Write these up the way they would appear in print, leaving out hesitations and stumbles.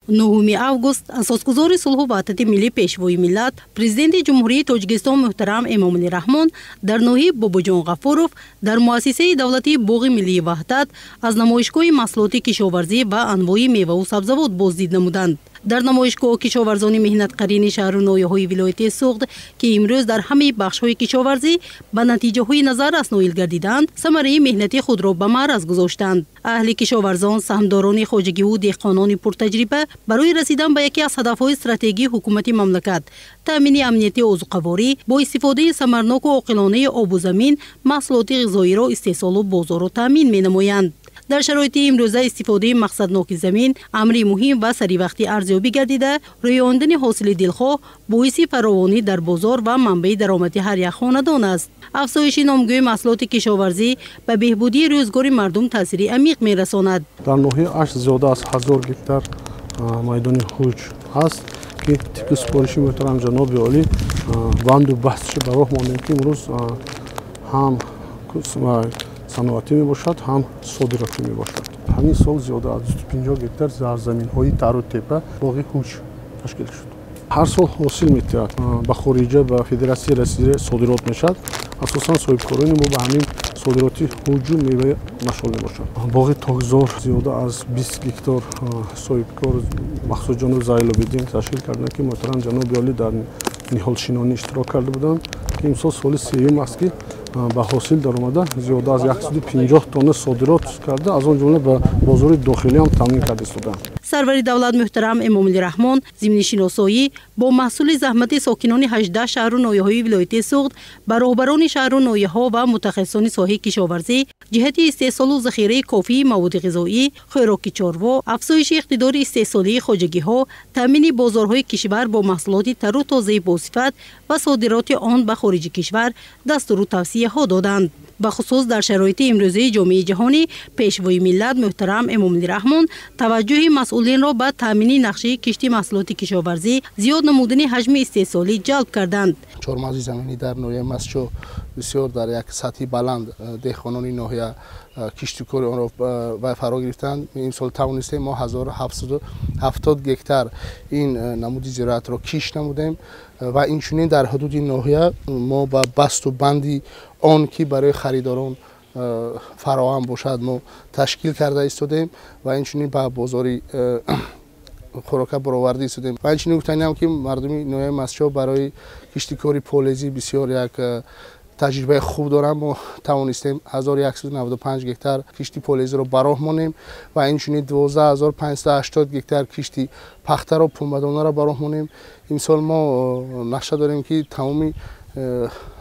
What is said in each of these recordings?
9 август асосгузори сулҳу ваҳдати миллӣ пешвои миллат президенти ҷумҳурии Тоҷикистон муҳтарам Эмомалӣ Раҳмон дар ноҳияи Бобоҷон Ғафуров дар муассисаи давлатии Боғи Миллии Ваҳдат аз намоишгоҳи маҳсулоти кишоварзӣ ва анвои меваву сабзавот боздид намуданд. дар намоишгоҳ кишоварзони меҳнатқарини шаҳру ноҳияҳои вилояти Суғд ки имрӯз дар ҳамаи бахшҳои кишоварзӣ ба натиҷаҳои назаррас ноил гардиданд, самараи меҳнати худро ба маъраз гузоштанд. аҳли кишоварзон, саҳмдорони хоҷагиву деҳқонони пуртаҷриба барои расидан ба яке аз ҳадафҳои стратегии ҳукумати мамлакат таъмини амнияти озуқаворӣ бо истифодаи самарноку оқилонаи обу замин маҳсулоти ғизоиро истеҳсолу бозору таъмин менамоянд. дар шароити имрӯза истифодаи мақсадноки замин амри муҳим ва саривақти арзёбӣ гардида, рӯёндани ҳосили дилхоҳ боиси фаровонӣ дар бозор ва манбаи даромади ҳар як хонадон аст. афзоиши номгӯи маҳсулоти кишоварзӣ ба беҳбудии рӯзгори мардум таъсири амиқ мерасонад. дар ноҳия аш зиёда аз 1000 гектар майдони ҳуҷ ҳаст ки типи супориши муҳтарам ҷаноби олӣ банду баҳсши ба роҳ мондем ки имрӯз ҳам саноатӣ мебошад, ҳам содиратӣ мебошад. ҳамин сол зиёда аз 250 гектар заминҳои тару тепа боғи ҳуҷ ташкил шуд. ҳар сол ҳосил метиҳад ба хориҷа ба федератсияи Россия содирот мешавад. асосан соҳибкорони мо ба ҳамин содироти ҳуҷу мева машғул мебошанд. боғи Тогзор зиёда аз 20 гектар соҳибкор махсус ҷаноб Зайлобиддин ташкил карданд ки муҳтарам ҷаноби олӣ дар ниҳолшинонӣ иштирок карда буданд ки имсол соли сеюм аст ки ба ҳосил даромада зиёда аз 150 тонна содирот карда, аз он ҷумла ба бозори дохилӣ ҳам таъмин карда истоданд. сарвари давлат муҳтарам Эмомалӣ Раҳмон зимни шиносоӣ бо маҳсули заҳмати сокинони 18 шаҳру ноҳияҳои вилояти Суғд ба роҳбарони шаҳру ноҳияҳо ва мутахассисони соҳаи кишоварзӣ ҷиҳати истеҳсолу захираи кофии маводи ғизоӣ, хӯроки чорво, афзоиши иқтидори истеҳсолии хоҷагиҳо, таъмини бозорҳои кишвар бо маҳсулоти тару тозаи босифат ва содироти он ба хориҷи кишвар дастуру тавсияҳо доданд. бахусус дар шароити имрӯзаи ҷомеаи ҷаҳонӣ пешвои миллат муҳтарам Эмомалӣ Раҳмон таваҷҷӯҳи масъулинро ба таъмини нақшаи кишти маҳсулоти кишоварзӣ зиёд намудани ҳаҷми истеҳсолӣ ҷалб карданд. чормағзи заминӣ дар ноҳияи Масчо бисёр дар як сатҳи баланд деҳқонони ноҳия киштикори онро фаро гирифтанд. имсол тавонистем мо 1770 гектар ин намуди зироатро киш намудем ва инчунин дар ҳудуди ноҳия мо ба басту банди он ки барои харидорон фароҳам бошад мо ташкил карда истодем ва инчунин ба бозори хӯрока баровардӣ истодем. ва инчунин гуфтаниам ки мардуми ноҳияи Масчо барои киштикори полезӣ бисёр як таҷрибаи хуб дорам. мо тавонистем 1195 гектар кишти полезиро ба роҳ монем ва инчунин 12580 гектар кишти пахтаро пӯмбадонаро ба роҳ монем. имсол мо нақша дорем ки тамоми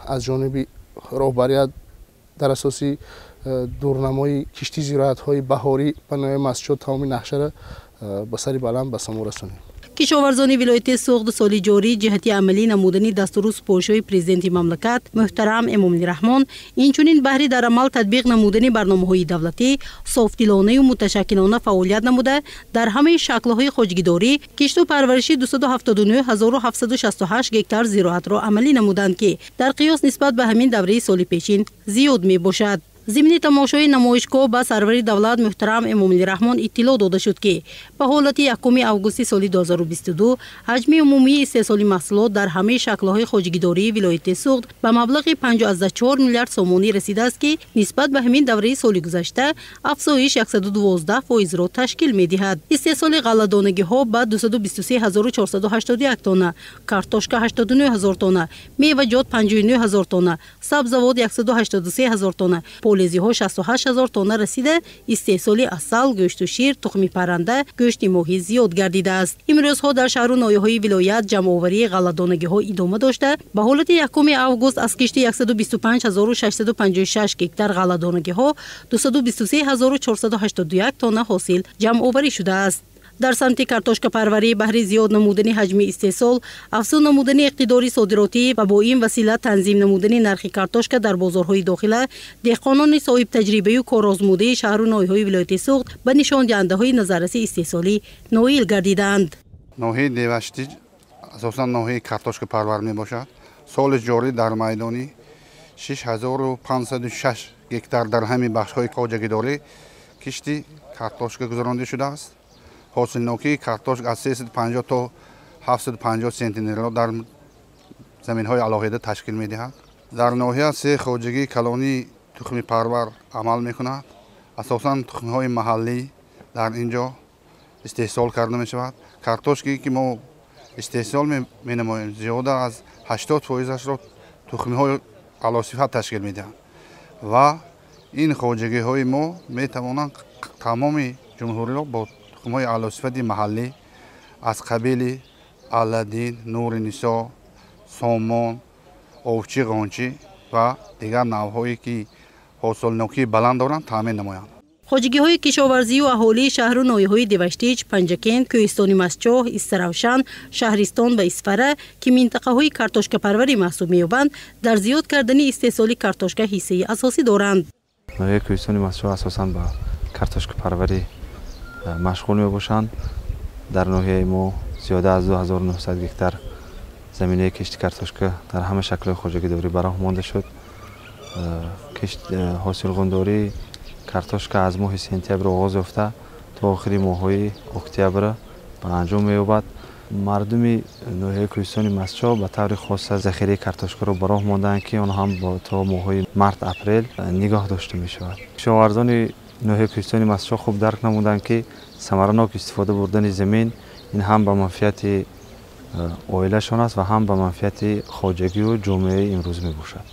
аз ҷониби роҳбарият дар асоси дурнамои кишти зироатҳои баҳорӣ ба ноҳияи Масчо тамоми нақшаро ба сари баланд ба само расонем. кишоварзони вилояти Суғд соли ҷорӣ ҷиҳати амалӣ намудани дастуру супоришҳои президенти мамлакат муҳтарам Эмомалӣ Раҳмон инчунин баҳри дар амал татбиқ намудани барномаҳои давлатӣ софдилонаю муташаккилона фаъолият намуда дар ҳамаи шаклҳои хоҷгидорӣ кишту парвариши 279768 гектар зироатро амалӣ намуданд ки дар қиёс нисбат ба ҳамин давраи соли пешин зиёд мебошад. зимни тамошои намоишгоҳ ба сарвари давлат муҳтарам Эмомалӣ Раҳмон иттилоъ дода шуд ки ба ҳолати 1 августи соли 2022 ҳаҷми умумии истеҳсоли маҳсулот дар ҳамаи шаклҳои хоҷгидории вилояти Суғд ба маблағи 54 миллиард сомонӣ расидааст ки нисбат ба ҳамин давраи соли гузашта афзоиш 112% ташкил медиҳад. истеҳсоли ғалладонагиҳо ба 223481 тонна, картошка 89000 тонна, меваҷот 59000 тонна, сабзавот 183000 тонна, полезиҳо 68000 тонна расида истеҳсоли асал, гӯшту шир, тухми парранда, гӯшти моҳӣ зиёд гардидааст. имрӯзҳо дар шаҳру ноҳияҳои вилоят ҷамъоварии ғалладонагиҳо идома дошта ба ҳолати 1 август аз кишти 125656 гектар ғалладонагиҳо 223481 тонна ҳосил ҷамъоварӣ шудааст. дар самти картошкапарварӣ баҳри зиёд намудани ҳаҷми истеҳсол, афзун намудани иқтидори содиротӣ ва бо ин васила танзим намудани нархи картошка дар бозорҳои дохила, деҳқонони соҳибтаҷрибаю корозмудаи шаҳру ноҳияҳои вилояти Суғд ба нишондиҳандаҳои назарраси истеҳсолӣ ноил гардиданд. ноҳияи Девашти асосан ноҳияи картошкапарвар мебошад. соли ҷорӣ дар майдони 6506 гектар дар ҳамин бахшҳои хоҷагидорӣ кишти картошка гузаронида шудааст. ҳосилнокии картошка аз 350 то 750 сентинело дар заминҳои алоҳида ташкил медиҳад. дар ноҳия се хоҷагии калонии тухми парвар амал мекунад. асосан тухмиҳои маҳаллӣ дар инҷо истеҳсол карда мешавад. картошкае ки мо истеҳсол менамоем зиёда аз 80%-ашро тухмиҳои алосифа ташкил медиҳанд ва ин хоҷагиҳои мо метавонанд тамоми ҷумҳуриро бо тухмиҳои алосифати маҳаллӣ аз қабили аладдин, нури нисо, сомон, овчи ғончӣ ва дигар навъҳое ки ҳосилнокии баланд доранд таъмин намоянд. хоҷагиҳои кишоварзию аҳолии шаҳру ноҳияҳои Деваштич, Панҷакент, Кӯҳистони Масчоҳ, Истаравшан, Шаҳристон ва Исфара ки минтақаҳои картошкапарварӣ маҳсуб меёбанд, дар зиёд кардани истеҳсоли картошка ҳиссаи асосӣ доранд. ноҳияи Кӯҳистони Масчоҳ асосан ба картошкапарварӣ машғул мебошанд. дар ноҳияи мо зиёда аз 2900 гектар заминаи кишти картошка дар ҳама шаклҳои хоҷагидорӣ бароҳ монда шуд. ҳосилгундории картошка аз моҳи сентябр оғоз ёфта то охири моҳҳои октябр ба анҷом меёбад. мардуми ноҳияи Кӯҳистони Масчоҳ ба таври хоса захираи картошкаро бароҳ мондаанд ки он ҳам то моҳҳои март апрел нигоҳ дошта мешавад. кишоварзони ноҳияи Кӯҳистони Масчоҳ хуб дарк намуданд ки самаранок истифода бурдани замин ин ҳам ба манфиати оилашон аст ва ҳам ба манфиати хоҷагию ҷомеаи имрӯз мебошад.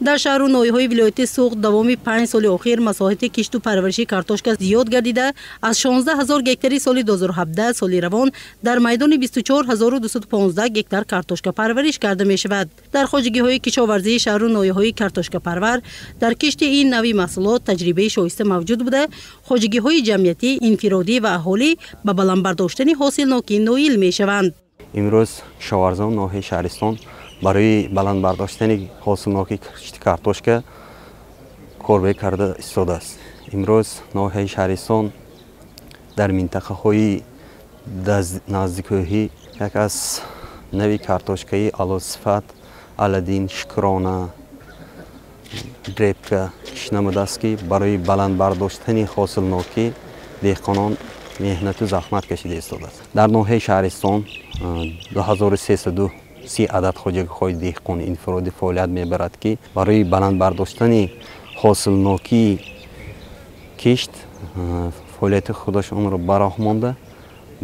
дар шаҳру ноҳияҳои вилояти Суғд давоми 5 соли охир масоҳати кишту парвариши картошка зиёд гардида аз 16 000 гектари соли 2017 соли равон дар майдони 24 215 гектар картошка парвариш карда мешавад. дар хоҷагиҳои кишоварзии шаҳру ноҳияҳои картошкапарвар дар кишти ин навъи маҳсулот таҷрибаи шоиста мавҷуд буда, хоҷагиҳои ҷамъиятӣ, инфиродӣ ва аҳолӣ ба баландбардоштани ҳосилнокӣ ноил мешаванд. имрӯз кишоварзон ноҳияи Шаҳристон барои баландбардоштани ҳосилнокии кишти картошка корбе карда истодааст. имрӯз ноҳияи Шаҳристон дар минтақаҳои наздикоҳӣ як аз нави картошкаи алосифат, аладдин, шукрона, дрепка кишт намудааст ки барои баландбардоштани ҳосилнокӣ деҳқонон меҳнату захмат кашида истодааст. дар ноҳияи Шаҳристон 2330 адад хоҷагиҳои деҳқони инфиродӣ фаъолият мебарад ки барои баландбардоштани ҳосилнокии кишт фаъолияти худашонро бароҳ монда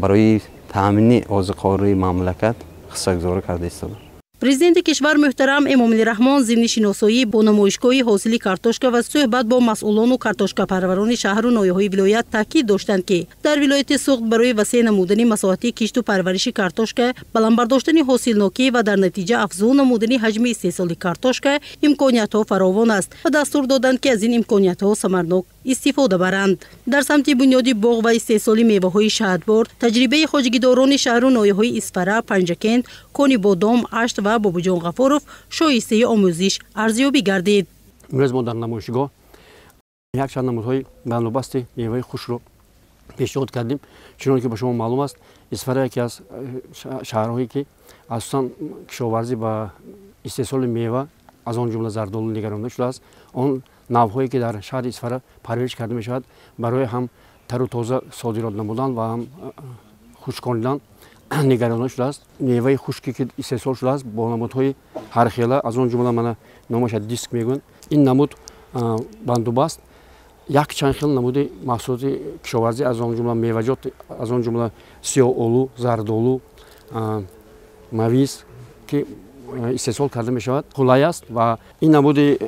барои таъмини озиқории мамлакат ҳиссагузорӣ карда истоданд. президенти кишвар муҳтарам Эмомалӣ Раҳмон зимни шиносоӣ бо намоишгоҳи ҳосили картошка ва суҳбат бо масъулону картошкапарварони шаҳру ноҳияҳои вилоят таъкид доштанд ки дар вилояти Суғд барои васеъ намудани масоҳати кишту парвариши картошка, баландбардоштани ҳосилнокӣ ва дар натиҷа афзун намудани ҳаҷми истеҳсоли картошка имкониятҳо фаровон аст ва дастур доданд ки аз ин имкониятҳо самарнок истифода баранд. дар самти бунёди боғ ва истеҳсоли меваҳои шаҳдбор таҷрибаи хоҷагидорони шаҳру ноҳияҳои Исфара, Панҷакент, Кони Бодом, Ашт ва Бобуҷон Ғафуров шоистаи омӯзиш арзёбӣ гардид. имрӯз мо дар намоишгоҳ якчанд намудҳои бандобасти меваи хушкро пешниҳод кардем. чуноне ки ба шумо маълум аст, Исфара яке аз шаҳрҳое ки асосан кишоварзӣ ва истеҳсоли мева аз он ҷумла зардолу нигаронда шудааст. он навъҳое ки дар шаҳри Исфара парвариш карда мешавад барои ҳам тару тоза содирот намудан ва ҳам хушконидан нигаронда шудааст. меваи хушке ки истеҳсол шудааст бо намудҳои ҳархела, аз он ҷумла мана номаша диск мегӯянд. ин намуд бандубаст якчанд хел намуди маҳсулоти кишоварзӣ аз он ҷумла меваҷот, аз он ҷумла сиёҳолу, зардолу, мавиз ки истеҳсол карда мешавад қулай аст ва ин намуди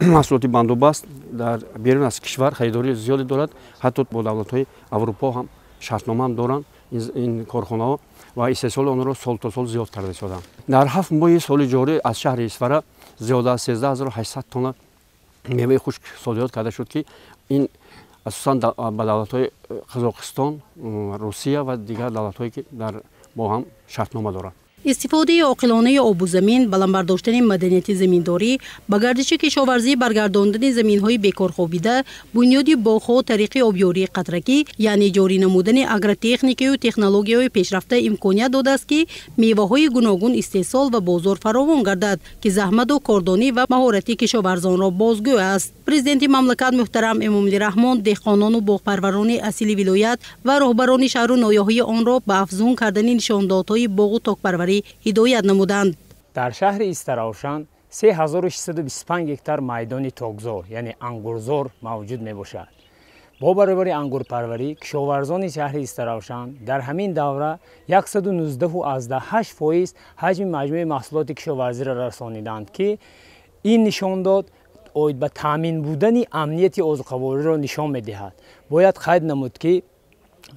маҳсулоти бандобаст дар берун аз кишвар харидории зиёде дорад. ҳатто бо давлатҳои Аврупо ҳам шартнома ҳам доранд ин корхонаҳо ва истеҳсоли онро сол то сол зиёд карда истоданд. дар 7 моҳи соли ҷорӣ аз шаҳри Исфара зиёда аз 13800 тонна меваи хушк содирот карда шуд ки ин асосан ба давлатҳои Қозоқистон, Русия ва дигар давлатҳое ки дар бо ҳам шартнома доранд. استفاده عاقلانه آب و زمین، بلندبرداشتن مدنیت زمینداری، با گردش کشاورزی، برگرداندن زمین‌های بیکار خوابیده، بنیاد باغ‌ها، طریق آبیاری قطرکی، یعنی جاری نمودن اگرتکنیکی و تکنولوژی‌های پیشرفته امکانیت داده است که میوه‌های گوناگون استحصال و بازار فراوان گردد که زحمت و کاردانی و مهارت کشاورزان را بازگو است. پرزیدنت مملکت محترم امامعلی رحمان دهقانان و باغپروران اصیل ولایت و راهبران شهر و ناحیه‌های آن را به افزون کردن نشاندادهای باغ و تاکپروری هدایت نمودند. در شهر ایستراوشان 3625 هکتار میدان تاکزار یعنی انگورزار موجود می باشد. با برابر انگورپروری کشاورزان شهر ایستراوشان در همین دوره 119.8% حجم مجموع محصولات کشاورزی را رسانیدند که این نشان داد اوید به تامین بودن امنیت عضوخواری را نشان می دهد. باید قید نمود که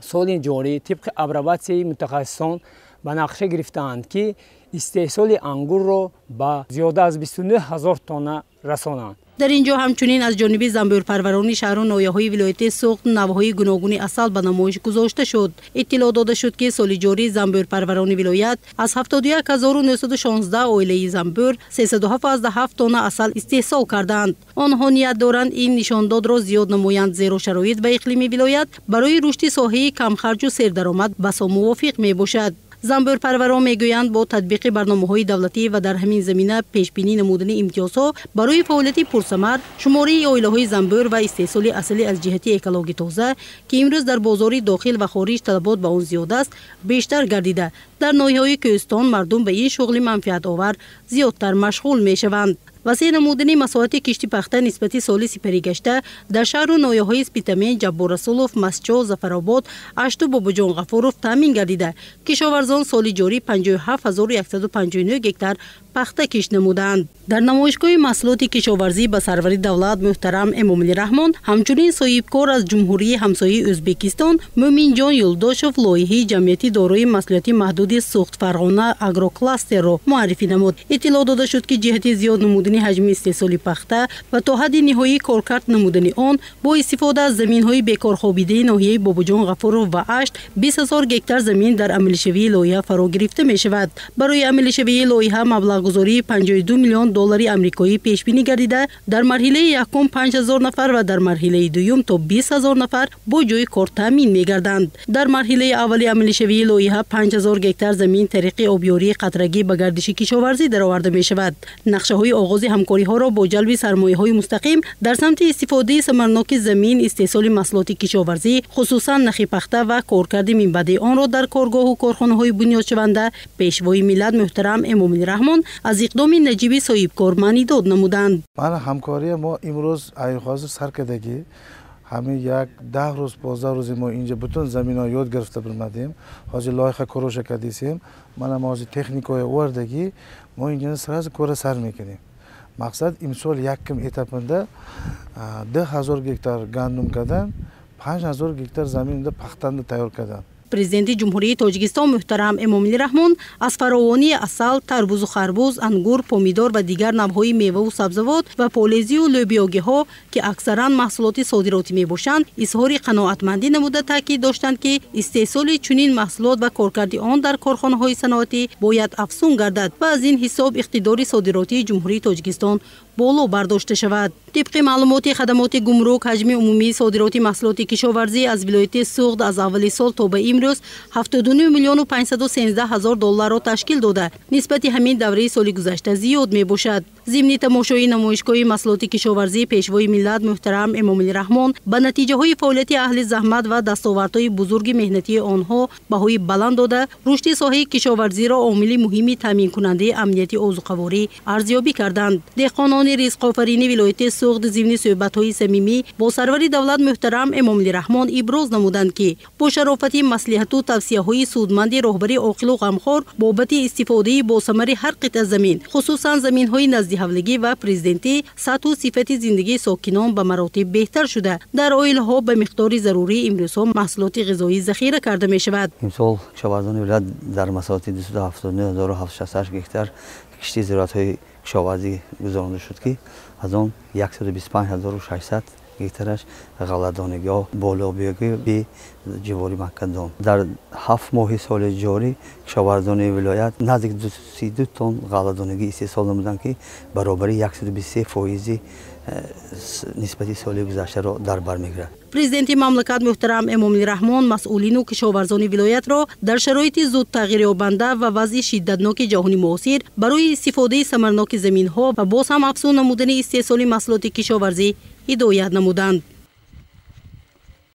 سال جاری طبق ابروات متخصصان به نقشه گرفتند که استحصال انگور را به زیاده از 29,000 تن رسانند. در اینجا همچنین از جانب زنبورپروران شهر و ناحیه‌های ولایت سوخت نوهای گوناگون عسل به نمایش گذاشته شد. اطلاع داده شد که سال جاری زنبورپروران ولایت از 71,916 عائله زنبور 307 تن عسل استحصال کردند. آنها نیت دارند این نشانداد را زیاد نمایند، زیرا شرایط و اقلیم ولایت برای رشد ساحه کم خرج و سردرآمد بسا موافق می باشد. زنبورپروران میگویند با تطبیق برنامه‌های دولتی و در همین زمینه پیشبینی نمودن امتیازها برای فعالیت پرثمر، شماره عائله‌های زنبور و استحصال اصلی از جهت اکولوژی تازه که امروز در بازار داخل و خارج طلبات به آن زیاد است، بیشتر گردیده در ناحیه‌های کوهستان مردم به این شغل منفعت آور زیادتر مشغول می‌شوند. وسیع نمودن مساحت کشتی پخته نسبت سال سپری گشته در شهر و ناحیه‌های اسپیتامین، جبار رسولوف، مسجد، ظفرآباد، اشت و باباجان غفوروف تامین گردیده. کشاورزان سال جاری 57,159 هکتار پخته کش نمودند. در نمایشگاه محصولات کشاورزی به سروری دولت محترم امامعلی رحمان همچنین صاحبکار از جمهوری همسایه ازبکستان مومین جان یلداشوف لایحه جمعیتی دارای مسئولیت محدود سوخت فرغانه اگروکلاستر را معرفی نمود. اطلاع داده شد که جهت زیاد نمودن حجم استحصال پخته و تا حد نهایی کارکرد نمودن آن با استفاده از زمین‌های بیکار خوابیده ناحیه باباجان غفوروف و اشت 20,000 هکتار زمین در عملشوی لایحه فرا گرفته می شود. برای عملشوی لایحه مبلغ گذاری 52 میلیون دلار آمریکایی پیش بینی گردیده در مرحله یکم 5,000 نفر و در مرحله دوم تا 20,000 نفر با جای کار تامین می‌گردند. در مرحله اولی عملشوی لایحه 5,000 هکتار زمین طریق آبیاری قطرگی به گردش کشاورزی درآورده می شود. نقشه‌های آغاز همکاری‌ها را با جلب سرمایه‌های مستقیم در سمت استفاده ثمرناک زمین، استحصال محصولات کشاورزی خصوصا نخ پخته و کارکرد منبع آن را در کارگاه و کارخانه‌های بنیاد شونده پیشوای ملت محترم امامعلی رحمان از اقدام نجیب صاحبکار معنی داد نمودند. من همکاری ما امروز ایخواز سرکردگی همین یک 10 روز 15 روز ما اینجا بتون زمینا یاد گرفته برمدیم. حاجی لایحه کروش کردیم. من ما از تکنیکای آوردگی ما اینجا سراز کار سر میکنیم. مقصد امسال یک کم اتپنده 10,000 هکتار گندم کردن، 5,000 هکتار زمین پختند تیار کردن. پرزیدنت جمهوری تاجیکستان محترم امامعلی رحمان از فراوانی عسل، تربوز و خربوز، انگور، پومیدور و دیگر نوع‌های میوه و سبزیجات و پالزی و لوبیاگی‌ها که اکثرا محصولات صادراتی میباشند اظهار قناعتمندی نموده تاکید داشتند که استحصال چنین محصولات و کارکرد آن در کارخانه‌های صنعتی باید افزون گردد و از این حساب اقتدار صادراتی جمهوری تاجیکستان بالا برداشته شود. طبق معلومات خدمات گمرک حجم عمومی صادرات محصولات کشاورزی از ولایت سوخت از اول سال تا به امروز 79 میلیون و 513 هزار دلار را تشکیل داده. نسبت همین دوره سال گذشته زیاد می باشد. ضمن تماشای نمایشگاه محصولات کشاورزی پیشوای ملت محترم امامعلی رحمان به نتیجه های فعالیت اهل زحمت و دستاوردهای بزرگ مهنتی آنها بهای بلند داده رشد ساحه کشاورزی را عامل مهمی تامین کننده امنیت عضوخواری ارزیابی کردند. دهقانان رزق آفرین ولایت سوخت ضمن صحبت‌های صمیمی با سروری دولت محترم امامعلی رحمان ابراز نمودند که با شرافت مصلحت و توصیه‌های سودمند رهبری عاقل و غمخوار بابت استفاده با ثمر هر قطعه زمین خصوصا زمین‌های نزد حولگی و پرزیدنتی سطح و صفت زندگی ساکنان به مراتب بهتر شده. در عائله‌ها به مقدار ضروری امروزها محصولات غذایی ذخیره کرده می شود. امسال کشاورزان ولایت در مساحت 279,768 هکتار کشتی زراعت‌های کشاورزی گذرانده شد که از آن 125,600 гектараш ғалладонагӣ ё болобиёгӣ би ҷивори Маккадом. Дар 7 моҳи соли ҷорӣ кишоварзони вилоят наздик 32 тонн ғалладонагӣ истеҳсол намуданд, ки баробари 123% нисбати соли гузаштаро дар бар мегирад. Президенти мамлакат муҳтарам Эмомалӣ Раҳмон масъулину кишоварзони вилоятро дар шароити зуд тағйирёбанда ва вазъи шиддатноки ҷаҳони муосир барои истифодаи самараноки заминҳо ва боз ҳам афзун намудани истеҳсоли маҳсулоти кишоварзӣ ҳидоят намуданд.